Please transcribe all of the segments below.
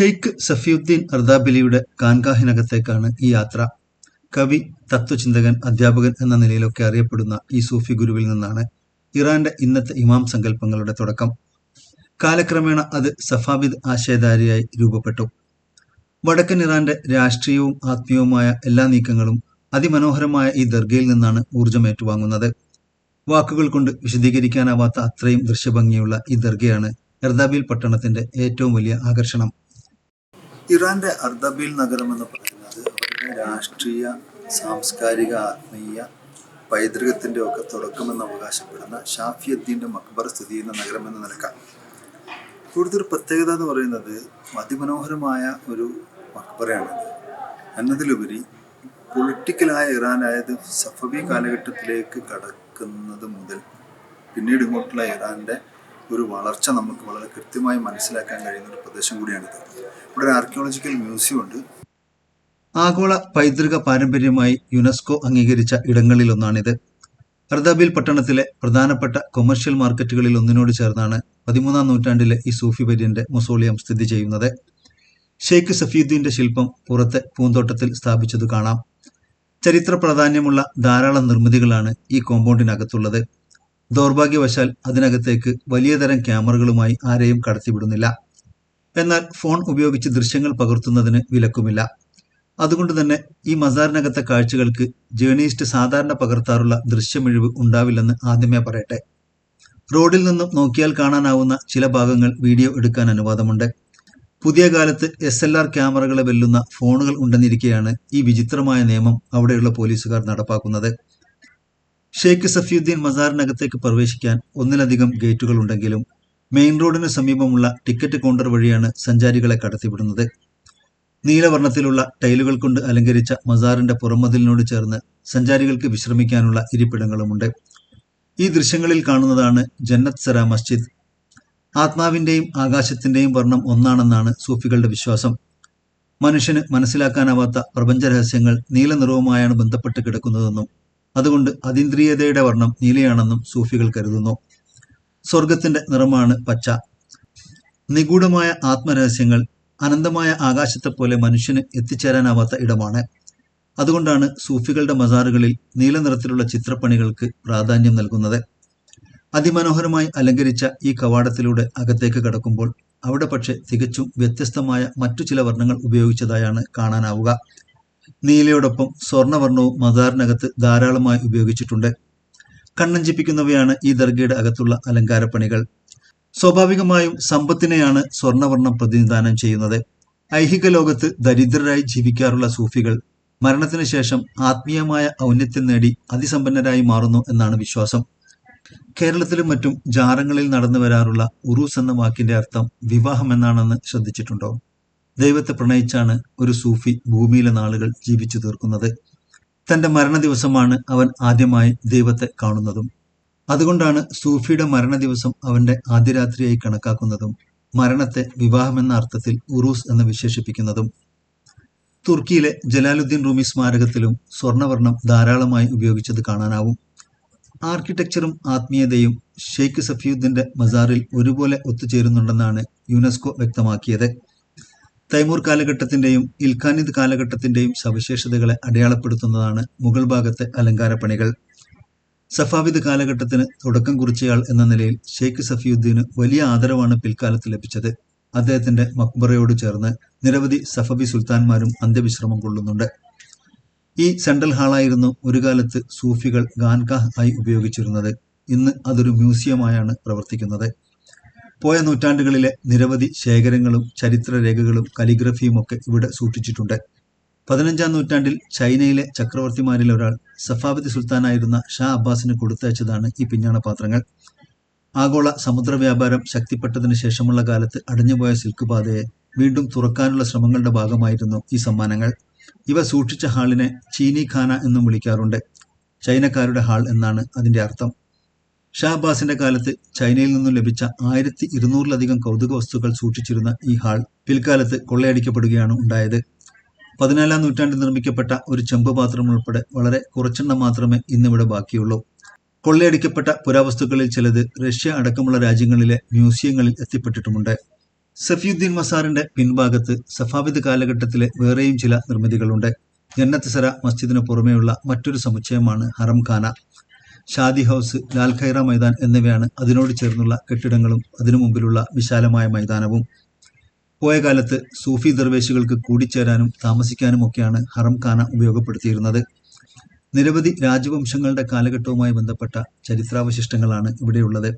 Sheikh Safieddine അർദാബിലിയുടെ ഖാൻഗാഹിനകത്തേക്കാണ് ഈ യാത്ര. കവി, തത്വചിന്തകൻ, അധ്യാപകൻ എന്ന നിലയിലൊക്കെ അറിയപ്പെടുന്ന ഈ സൂഫി ഗുരുവിൽ നിന്നാണ് ഇറാന്റെ ഇന്നത്തെ ഇമാം സങ്കല്പങ്ങളുടെ തുടക്കം. കാലക്രമേണ അത് സഫാവിദ് ആശയധാരയായി രൂപപ്പെട്ടു. വടക്കൻ ഇറാന്റെ രാഷ്ട്രീയവും ആത്മീയവുമായ എല്ലാ നീക്കങ്ങളും അതിമനോഹരമായ ഈ ദർഗയിൽ നിന്നാണ് ഊർജം ഏറ്റുവാങ്ങുന്നത്. വാക്കുകൾ കൊണ്ട് വിശദീകരിക്കാനാവാത്ത അത്രയും ദൃശ്യഭംഗിയുള്ള ഈ ദർഗയാണ് അർദാബിൽ പട്ടണത്തിന്റെ ഏറ്റവും വലിയ ആകർഷണം. ഇറാന്റെ അർദബീൽ നഗരം എന്ന് പറയുന്നത് അവരുടെ രാഷ്ട്രീയ, സാംസ്കാരിക, ആത്മീയ പൈതൃകത്തിന്റെ ഒക്കെ തുടക്കമെന്ന് അവകാശപ്പെടുന്ന ഷാഫിയുദ്ദീന്റെ മക്ബറ സ്ഥിതി ചെയ്യുന്ന നഗരം എന്ന നിലക്കാണ്. ഇവിടുത്തെ ഒരു പ്രത്യേകത എന്ന് പറയുന്നത് അതിമനോഹരമായ ഒരു മക്ബറയാണിത്. എന്നതിലുപരി പൊളിറ്റിക്കലായ ഇറാൻ, അതായത് സഫവി കാലഘട്ടത്തിലേക്ക് കടക്കുന്നത് മുതൽ പിന്നീട് ഇങ്ങോട്ടുള്ള ഇറാന്റെ ഒരു വളർച്ച നമുക്ക് വളരെ കൃത്യമായി മനസ്സിലാക്കാൻ കഴിയുന്ന ഒരു പ്രദേശം കൂടിയാണിത്. ഇവിടെ ഒരു ആർക്കിയോളജിക്കൽ മ്യൂസിയം ഉണ്ട്. ആഗോള പൈതൃക പാരമ്പര്യമായി യുനെസ്കോ അംഗീകരിച്ച ഇടങ്ങളിലൊന്നാണിത്. അർദാബിൽ പട്ടണത്തിലെ പ്രധാനപ്പെട്ട കൊമേഴ്ഷ്യൽ മാർക്കറ്റുകളിൽ ഒന്നിനോട് ചേർന്നാണ് 13-ാം നൂറ്റാണ്ടിലെ ഈ സൂഫി വര്യന്റെ മൊസോളിയം സ്ഥിതി ചെയ്യുന്നത്. ഷെയ്ഖ് സഫിയുദ്ദീന്റെ ശില്പം പുറത്തെ പൂന്തോട്ടത്തിൽ സ്ഥാപിച്ചതു കാണാം. ചരിത്ര പ്രാധാന്യമുള്ള ധാരാളം നിർമ്മിതികളാണ് ഈ കോമ്പൗണ്ടിനകത്തുള്ളത്. ദൗർഭാഗ്യവശാൽ അതിനകത്തേക്ക് വലിയ തരം ക്യാമറകളുമായി ആരെയും കടത്തിവിടുന്നില്ല. എന്നാൽ ഫോൺ ഉപയോഗിച്ച് ദൃശ്യങ്ങൾ പകർത്തുന്നതിന് വിലക്കുമില്ല. അതുകൊണ്ട് തന്നെ ഈ മസാറിനകത്തെ കാഴ്ചകൾക്ക് ജേർണലിസ്റ്റ് സാധാരണ പകർത്താറുള്ള ദൃശ്യമിഴിവ് ഉണ്ടാവില്ലെന്ന് ആദ്യമേ പറയട്ടെ. റോഡിൽ നിന്നും നോക്കിയാൽ കാണാനാവുന്ന ചില ഭാഗങ്ങൾ വീഡിയോ എടുക്കാൻ അനുവാദമുണ്ട്. പുതിയ കാലത്ത് SLR ക്യാമറകളെ വെല്ലുന്ന ഫോണുകൾ ഉണ്ടെന്നിരിക്കെയാണ് ഈ വിചിത്രമായ നിയമം അവിടെയുള്ള പോലീസുകാർ നടപ്പാക്കുന്നത്. ഷെയ്ഖ് സഫിയുദ്ദീൻ മസാറിനകത്തേക്ക് പ്രവേശിക്കാൻ ഒന്നിലധികം ഗേറ്റുകൾ ഉണ്ടെങ്കിലും മെയിൻ റോഡിന് സമീപമുള്ള ടിക്കറ്റ് കൗണ്ടർ വഴിയാണ് സഞ്ചാരികളെ കടത്തിവിടുന്നത്. നീലവർണ്ണത്തിലുള്ള ടൈലുകൾ കൊണ്ട് അലങ്കരിച്ച മസാറിന്റെ പുറമതിലിനോട് ചേർന്ന് സഞ്ചാരികൾക്ക് വിശ്രമിക്കാനുള്ള ഇരിപ്പിടങ്ങളുമുണ്ട്. ഈ ദൃശ്യങ്ങളിൽ കാണുന്നതാണ് ജന്നത്ത് സര മസ്ജിദ്. ആത്മാവിന്റെയും ആകാശത്തിന്റെയും വർണ്ണം ഒന്നാണെന്നാണ് സൂഫികളുടെ വിശ്വാസം. മനുഷ്യന് മനസ്സിലാക്കാനാവാത്ത പ്രപഞ്ച രഹസ്യങ്ങൾ നീല നിറവുമായാണ് ബന്ധപ്പെട്ട് കിടക്കുന്നതെന്നും അതുകൊണ്ട് അതീന്ദ്രിയതയുടെ വർണ്ണം നീലയാണെന്നും സൂഫികൾ കരുതുന്നു. സ്വർഗത്തിന്റെ നിറമാണ് പച്ച. നിഗൂഢമായ ആത്മരഹസ്യങ്ങൾ അനന്തമായ ആകാശത്തെപ്പോലെ മനുഷ്യന് എത്തിച്ചേരാനാവാത്ത ഇടമാണ്. അതുകൊണ്ടാണ് സൂഫികളുടെ മസാറുകളിൽ നീല നിറത്തിലുള്ള ചിത്രപ്പണികൾക്ക് പ്രാധാന്യം നൽകുന്നത്. അതിമനോഹരമായി അലങ്കരിച്ച ഈ കവാടത്തിലൂടെ അകത്തേക്ക് കടക്കുമ്പോൾ അവിടെ പക്ഷെ തികച്ചും വ്യത്യസ്തമായ മറ്റു ചില വർണ്ണങ്ങൾ ഉപയോഗിച്ചതായാണ് കാണാനാവുക. നീലയോടൊപ്പം സ്വർണ്ണവർണ്ണവും മസാറിനകത്ത് ധാരാളമായി ഉപയോഗിച്ചിട്ടുണ്ട്. കണ്ണഞ്ചിപ്പിക്കുന്നവയാണ് ഈ ദർഗയുടെ അകത്തുള്ള അലങ്കാരപ്പണികൾ. സ്വാഭാവികമായും സമ്പത്തിനെയാണ് സ്വർണ്ണവർണ്ണം പ്രതിനിധാനം ചെയ്യുന്നത്. ഐഹിക ലോകത്ത് ദരിദ്രരായി ജീവിക്കാറുള്ള സൂഫികൾ മരണത്തിന് ശേഷം ആത്മീയമായ ഔന്നത്യം നേടി അതിസമ്പന്നരായി മാറുന്നു എന്നാണ് വിശ്വാസം. കേരളത്തിലും മറ്റും ജാറങ്ങളിൽ നടന്നു വരാറുള്ള ഉറൂസ് എന്ന വാക്കിന്റെ അർത്ഥം വിവാഹം എന്നാണെന്ന് ശ്രദ്ധിച്ചിട്ടുണ്ടോ? ദൈവത്തെ പ്രണയിച്ചാണ് ഒരു സൂഫി ഭൂമിയിലെ നാളുകൾ ജീവിച്ചു തീർക്കുന്നത്. തന്റെ മരണ ദിവസമാണ് അവൻ ആദ്യമായി ദൈവത്തെ കാണുന്നതും. അതുകൊണ്ടാണ് സൂഫിയുടെ മരണ ദിവസം അവന്റെ ആദ്യരാത്രിയായി കണക്കാക്കുന്നതും മരണത്തെ വിവാഹമെന്ന അർത്ഥത്തിൽ ഉറൂസ് എന്ന് വിശേഷിപ്പിക്കുന്നതും. തുർക്കിയിലെ ജലാലുദ്ദീൻ റൂമി സ്മാരകത്തിലും സ്വർണ്ണവർണ്ണം ധാരാളമായി ഉപയോഗിച്ചത് കാണാനാവും. ആർക്കിടെക്ചറും ആത്മീയതയും ഷെയ്ഖ് സഫിയുദ്ദീന്റെ മസാറിൽ ഒരുപോലെ ഒത്തുചേരുന്നുണ്ടെന്നാണ് യുനെസ്കോ വ്യക്തമാക്കിയത്. തൈമൂർ കാലഘട്ടത്തിന്റെയും ഇൽഖാനിദ് കാലഘട്ടത്തിന്റെയും സവിശേഷതകളെ അടയാളപ്പെടുത്തുന്നതാണ് മുകൾ ഭാഗത്തെ അലങ്കാരപ്പണികൾ. സഫാവിദ് കാലഘട്ടത്തിന് തുടക്കം കുറിച്ചയാൾ എന്ന നിലയിൽ ഷെയ്ഖ് സഫിയുദ്ദീന് വലിയ ആദരവാണ് പിൽക്കാലത്ത് ലഭിച്ചത്. അദ്ദേഹത്തിന്റെ മക്ബറയോട് ചേർന്ന് നിരവധി സഫവി സുൽത്താൻമാരും അന്ത്യവിശ്രമം കൊള്ളുന്നുണ്ട്. ഈ സെൻട്രൽ ഹാളായിരുന്നു ഒരു കാലത്ത് സൂഫികൾ ഖാൻഗാഹ് ആയി ഉപയോഗിച്ചിരുന്നത്. ഇന്ന് അതൊരു മ്യൂസിയമായാണ് പ്രവർത്തിക്കുന്നത്. പോയ നൂറ്റാണ്ടുകളിലെ നിരവധി ശേഖരങ്ങളും ചരിത്രരേഖകളും കലിഗ്രഫിയും ഒക്കെ ഇവിടെ സൂക്ഷിച്ചിട്ടുണ്ട്. 15-ാം നൂറ്റാണ്ടിൽ ചൈനയിലെ ചക്രവർത്തിമാരിൽ ഒരാൾ സഫാവിദ് സുൽത്താനായിരുന്ന ഷാ അബ്ബാസിന് കൊടുത്തയച്ചതാണ് ഈ പിഞ്ഞാണപാത്രങ്ങൾ. ആഗോള സമുദ്ര വ്യാപാരം ശക്തിപ്പെട്ടതിന് ശേഷമുള്ള കാലത്ത് അടഞ്ഞുപോയ സിൽക്ക് പാതയെ വീണ്ടും തുറക്കാനുള്ള ശ്രമങ്ങളുടെ ഭാഗമായിരുന്നു ഈ സമ്മാനങ്ങൾ. ഇവ സൂക്ഷിച്ച ഹാളിനെ ചീനി ഖാന എന്നും വിളിക്കാറുണ്ട്. ചൈനക്കാരുടെ ഹാൾ എന്നാണ് അതിന്റെ അർത്ഥം. ഷാ അബ്ബാസിന്റെ കാലത്ത് ചൈനയിൽ നിന്നും ലഭിച്ച 1200-ലധികം കൗതുക വസ്തുക്കൾ സൂക്ഷിച്ചിരുന്ന ഈ ഹാൾ പിൽക്കാലത്ത് കൊള്ളയടിക്കപ്പെടുകയാണ് ഉണ്ടായത്. 14-ാം നൂറ്റാണ്ടിൽ നിർമ്മിക്കപ്പെട്ട ഒരു ചെമ്പ് പാത്രം ഉൾപ്പെടെ വളരെ കുറച്ചെണ്ണം മാത്രമേ ഇന്നിവിടെ ബാക്കിയുള്ളൂ. കൊള്ളയടിക്കപ്പെട്ട പുരാവസ്തുക്കളിൽ ചിലത് റഷ്യ അടക്കമുള്ള രാജ്യങ്ങളിലെ മ്യൂസിയങ്ങളിൽ എത്തിപ്പെട്ടിട്ടുമുണ്ട്. സഫിയുദ്ദീൻ മസാറിന്റെ പിൻഭാഗത്ത് സഫാവിദ് കാലഘട്ടത്തിലെ വേറെയും ചില നിർമ്മിതികളുണ്ട്. ജന്നത്ത് സര മസ്ജിദിനു പുറമെയുള്ള മറ്റൊരു സമുച്ചയമാണ് ഹറം ഖാന. ഷാദി ഹൗസ്, ലാൽ ഖൈറ മൈതാൻ എന്നിവയാണ് അതിനോട് ചേർന്നുള്ള കെട്ടിടങ്ങളും അതിനു മുമ്പിലുള്ള വിശാലമായ മൈതാനവും. പോയ കാലത്ത് സൂഫി ദർവേശികൾക്ക് കൂടിച്ചേരാനും താമസിക്കാനുമൊക്കെയാണ് ഹറം ഖാന ഉപയോഗപ്പെടുത്തിയിരുന്നത്. നിരവധി രാജവംശങ്ങളുടെ കാലഘട്ടവുമായി ബന്ധപ്പെട്ട ചരിത്രാവശിഷ്ടങ്ങളാണ് ഇവിടെയുള്ളത്.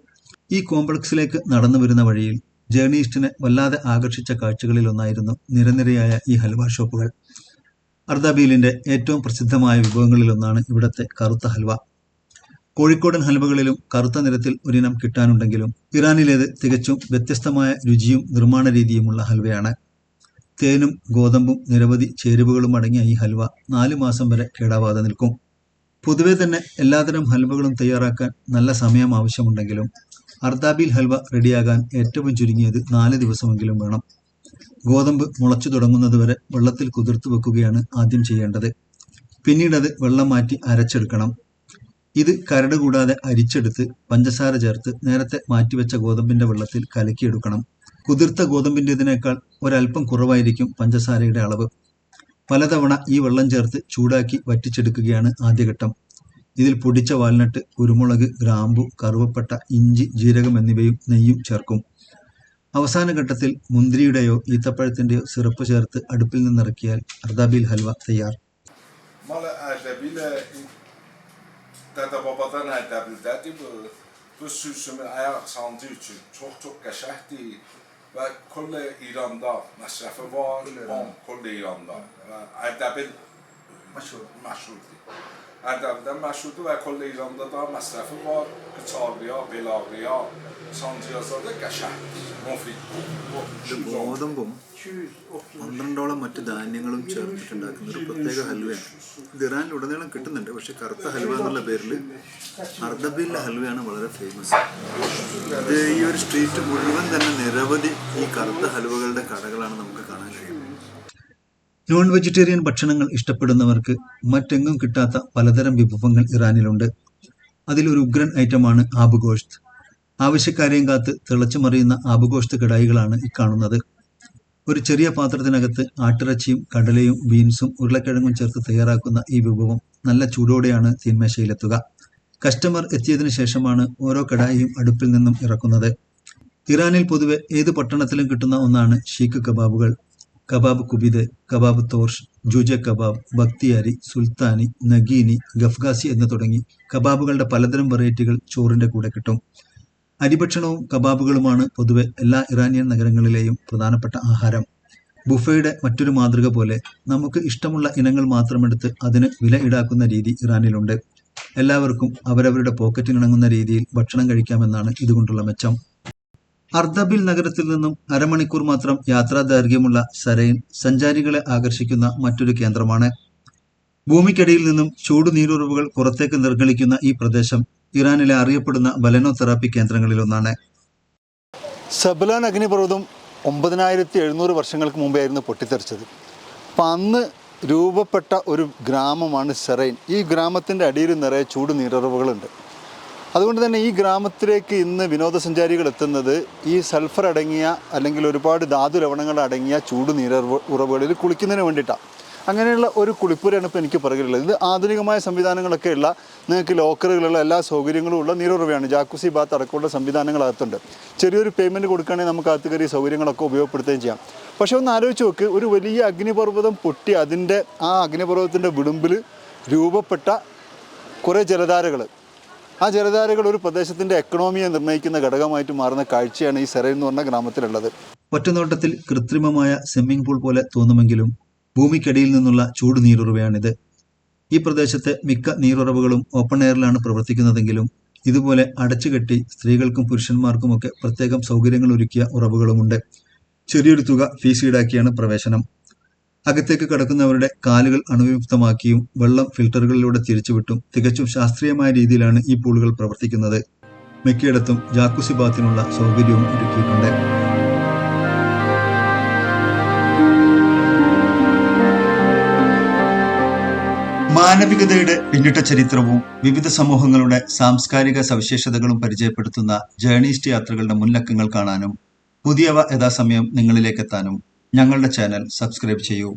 ഈ കോംപ്ലക്സിലേക്ക് നടന്നു വരുന്ന വഴിയിൽ ജേർണിയിസ്റ്റിനെ വല്ലാതെ ആകർഷിച്ച കാഴ്ചകളിലൊന്നായിരുന്നു നിരനിരയായ ഈ ഹൽവ ഷോപ്പുകൾ. അർദാബീലിന്റെ ഏറ്റവും പ്രസിദ്ധമായ വിഭവങ്ങളിലൊന്നാണ് ഇവിടത്തെ കറുത്ത ഹൽവ. കോഴിക്കോടൻ ഹൽവകളിലും കറുത്ത നിറത്തിൽ ഒരിനം കിട്ടാനുണ്ടെങ്കിലും ഇറാനിലേത് തികച്ചും വ്യത്യസ്തമായ രുചിയും നിർമ്മാണ രീതിയുമുള്ള ഹൽവയാണ്. തേനും ഗോതമ്പും നിരവധി ചേരുവകളും അടങ്ങിയ ഈ ഹൽവ 4 മാസം വരെ കേടാവാതെ നിൽക്കും. പൊതുവെ തന്നെ എല്ലാതരം ഹൽവകളും തയ്യാറാക്കാൻ നല്ല സമയം ആവശ്യമുണ്ടെങ്കിലും അർദാബീൽ ഹൽവ റെഡിയാകാൻ ഏറ്റവും ചുരുങ്ങിയത് 4 ദിവസമെങ്കിലും വേണം. ഗോതമ്പ് മുളച്ചു തുടങ്ങുന്നതുവരെ വെള്ളത്തിൽ കുതിർത്ത് വെക്കുകയാണ് ആദ്യം ചെയ്യേണ്ടത്. പിന്നീട് അത് വെള്ളം മാറ്റി അരച്ചെടുക്കണം. ഇത് കരട് കൂടാതെ അരിച്ചെടുത്ത് പഞ്ചസാര ചേർത്ത് നേരത്തെ മാറ്റിവെച്ച ഗോതമ്പിന്റെ വെള്ളത്തിൽ കലക്കിയെടുക്കണം. കുതിർത്ത ഗോതമ്പിൻ്റെതിനേക്കാൾ ഒരല്പം കുറവായിരിക്കും പഞ്ചസാരയുടെ അളവ്. പലതവണ ഈ വെള്ളം ചേർത്ത് ചൂടാക്കി വറ്റിച്ചെടുക്കുകയാണ് ആദ്യഘട്ടം. ഇതിൽ പൊടിച്ച വാൽനട്ട്, കുരുമുളക്, ഗ്രാമ്പു, കറുവപ്പട്ട, ഇഞ്ചി, ജീരകം എന്നിവയും നെയ്യും ചേർക്കും. അവസാന ഘട്ടത്തിൽ മുന്തിരിയുടെയോ ഈത്തപ്പഴത്തിന്റെയോ സിറപ്പ് ചേർത്ത് അടുപ്പിൽ നിന്നിറക്കിയാൽ അർദാബീൽ ഹൽവ തയ്യാർ. Dette var badan Erdebil'dədir bu. Bu sürüşümün ayaq sancı üçün çox qəşəngdir və kol İranda məsrəfi var, kol İranda. Erdebil məşhurdur. Erdebil'dən məşhurdur və kol İranda da məsrəfi var. Qıçağrıya, belağrıya, sancıyazada qəşəngdir, mufiddir. ഗോതമ്പും 12ഓളം മറ്റ് ധാന്യങ്ങളും ചേർത്തിട്ടുണ്ടാക്കുന്ന ഒരു പ്രത്യേക ഹൽവയാണ്. ഇത് ഇറാനിൽ ഉടനീളം കിട്ടുന്നുണ്ട്. പക്ഷെ കറുത്ത ഹൽവ എന്നുള്ള പേരിൽ അർദബീലിലെ ഹൽവയാണ് വളരെ ഫേമസ്. ഇത് ഈ ഒരു സ്ട്രീറ്റ് മുഴുവൻ തന്നെ നിരവധി ഈ കറുത്ത ഹൽവകളുടെ കടകളാണ് നമുക്ക് കാണാൻ കഴിയുന്നത്. നോൺ വെജിറ്റേറിയൻ ഭക്ഷണങ്ങൾ ഇഷ്ടപ്പെടുന്നവർക്ക് മറ്റെങ്ങും കിട്ടാത്ത പലതരം വിഭവങ്ങൾ ഇറാനിലുണ്ട്. അതിലൊരു ഉഗ്രൻ ഐറ്റമാണ് ആബുഗോഷ്ത്. ആവശ്യക്കാരെയും കാത്ത് തിളച്ചു മറിയുന്ന ആബുഗോഷ്ത് കടായികളാണ് ഈ കാണുന്നത്. ഒരു ചെറിയ പാത്രത്തിനകത്ത് ആട്ടിറച്ചിയും കടലയും ബീൻസും ഉരുളക്കിഴങ്ങും ചേർത്ത് തയ്യാറാക്കുന്ന ഈ വിഭവം നല്ല ചൂടോടെയാണ് തീന്മേശയിലെത്തുക. കസ്റ്റമർ എത്തിയതിനു ശേഷമാണ് ഓരോ കടായിയും അടുപ്പിൽ നിന്നും ഇറക്കുന്നത്. ഇറാനിൽ പൊതുവെ ഏത് പട്ടണത്തിലും കിട്ടുന്ന ഒന്നാണ് ഷീക്ക് കബാബുകൾ. കബാബ് കുബിദ്, കബാബ് തോർഷ്, ജൂജ കബാബ്, ബക്തിയാരി, സുൽത്താനി, നഗീനി, ഗഫ്ഗാസി എന്ന് തുടങ്ങി കബാബുകളുടെ പലതരം വെറൈറ്റികൾ ചോറിന്റെ കൂടെ കിട്ടും. അരിഭക്ഷണവും കബാബുകളുമാണ് പൊതുവെ എല്ലാ ഇറാനിയൻ നഗരങ്ങളിലെയും പ്രധാനപ്പെട്ട ആഹാരം. ബുഫയുടെ മറ്റൊരു മാതൃക പോലെ നമുക്ക് ഇഷ്ടമുള്ള ഇനങ്ങൾ മാത്രമെടുത്ത് അതിന് വില ഈടാക്കുന്ന രീതി ഇറാനിലുണ്ട്. എല്ലാവർക്കും അവരവരുടെ പോക്കറ്റിനിണങ്ങുന്ന രീതിയിൽ ഭക്ഷണം കഴിക്കാമെന്നാണ് ഇതുകൊണ്ടുള്ള മെച്ചം. അർദബീൽ നഗരത്തിൽ നിന്നും അരമണിക്കൂർ മാത്രം യാത്രാ ദൈർഘ്യമുള്ള സരൈൻ സഞ്ചാരികളെ ആകർഷിക്കുന്ന മറ്റൊരു കേന്ദ്രമാണ്. ഭൂമിക്കടിയിൽ നിന്നും ചൂടുനീരുറവുകൾ പുറത്തേക്ക് നിർഗളിക്കുന്ന ഈ പ്രദേശം ഇറാനിലെ അറിയപ്പെടുന്ന ബലനോ തെറാപ്പി കേന്ദ്രങ്ങളിലൊന്നാണ്. സബലാൻ അഗ്നിപർവ്വതം 9700 വർഷങ്ങൾക്ക് മുമ്പായിരുന്നു പൊട്ടിത്തെറിച്ചത്. അപ്പം അന്ന് രൂപപ്പെട്ട ഒരു ഗ്രാമമാണ് സെറൈൻ. ഈ ഗ്രാമത്തിൻ്റെ അടിയിൽ നിറയെ ചൂട് നീരുറവുകളുണ്ട്. അതുകൊണ്ട് തന്നെ ഈ ഗ്രാമത്തിലേക്ക് ഇന്ന് വിനോദസഞ്ചാരികൾ എത്തുന്നത് ഈ സൾഫർ അടങ്ങിയ അല്ലെങ്കിൽ ഒരുപാട് ധാതു ലവണങ്ങൾ അടങ്ങിയ ചൂട് ഉറവുകളിൽ കുളിക്കുന്നതിന് വേണ്ടിയിട്ടാണ്. അങ്ങനെയുള്ള ഒരു കുളിപ്പുരയാണ് ഇപ്പോൾ എനിക്ക് പുറകിലുള്ളത്. ഇത് ആധുനികമായ സംവിധാനങ്ങളൊക്കെ ഉള്ള, നിങ്ങൾക്ക് ലോക്കറുകളുള്ള എല്ലാ സൗകര്യങ്ങളും ഉള്ള നീരുറവയാണ്. ജാക്കുസി ബാത്ത് അടക്കമുള്ള സംവിധാനങ്ങളകത്തുണ്ട്. ചെറിയൊരു പേയ്മെൻറ്റ് കൊടുക്കുകയാണെങ്കിൽ നമുക്ക് അകത്ത് കയറി സൗകര്യങ്ങളൊക്കെ ഉപയോഗപ്പെടുത്തുകയും ചെയ്യാം. പക്ഷേ ഒന്ന് ആലോചിച്ച് നോക്ക്, ഒരു വലിയ അഗ്നിപർവ്വതം പൊട്ടി അതിൻ്റെ ആ അഗ്നിപർവ്വതത്തിൻ്റെ വിടുമ്പിൽ രൂപപ്പെട്ട കുറേ ജലധാരകൾ, ആ ജലധാരകൾ ഒരു പ്രദേശത്തിൻ്റെ എക്കണോമിയെ നിർണ്ണയിക്കുന്ന ഘടകമായിട്ട് മാറുന്ന കാഴ്ചയാണ് ഈ സെറൈൻ എന്ന് പറഞ്ഞ ഗ്രാമത്തിലുള്ളത്. ഒറ്റനോട്ടത്തിൽ കൃത്രിമമായ സ്വിമ്മിംഗ് പൂൾ പോലെ തോന്നുമെങ്കിലും ഭൂമിക്കടിയിൽ നിന്നുള്ള ചൂട് നീരുറവയാണിത്. ഈ പ്രദേശത്തെ മിക്ക നീരുറവുകളും ഓപ്പൺ എയറിലാണ് പ്രവർത്തിക്കുന്നതെങ്കിലും ഇതുപോലെ അടച്ചുകെട്ടി സ്ത്രീകൾക്കും പുരുഷന്മാർക്കുമൊക്കെ പ്രത്യേകം സൗകര്യങ്ങൾ ഒരുക്കിയ ഉറവുകളുമുണ്ട്. ചെറിയൊരു തുക ഫീസ് ഈടാക്കിയാണ് പ്രവേശനം. അകത്തേക്ക് കടക്കുന്നവരുടെ കാലുകൾ അണുവിമുക്തമാക്കിയും വെള്ളം ഫിൽട്ടറുകളിലൂടെ തിരിച്ചുവിട്ടും തികച്ചും ശാസ്ത്രീയമായ രീതിയിലാണ് ഈ പൂളുകൾ പ്രവർത്തിക്കുന്നത്. മിക്കയിടത്തും ജാക്കുസി ബാത്തിനുള്ള സൗകര്യവും ഒരുക്കിയിട്ടുണ്ട്. മാനവികതയുടെ പിന്നിട്ട ചരിത്രവും വിവിധ സമൂഹങ്ങളുടെ സാംസ്കാരിക സവിശേഷതകളും പരിചയപ്പെടുത്തുന്ന ജേർണിസ്റ്റ് യാത്രകളുടെ മുൻലക്കങ്ങൾ കാണാനും പുതിയവ യഥാസമയം നിങ്ങളിലേക്ക് എത്താനും ഞങ്ങളുടെ ചാനൽ സബ്സ്ക്രൈബ് ചെയ്യൂ.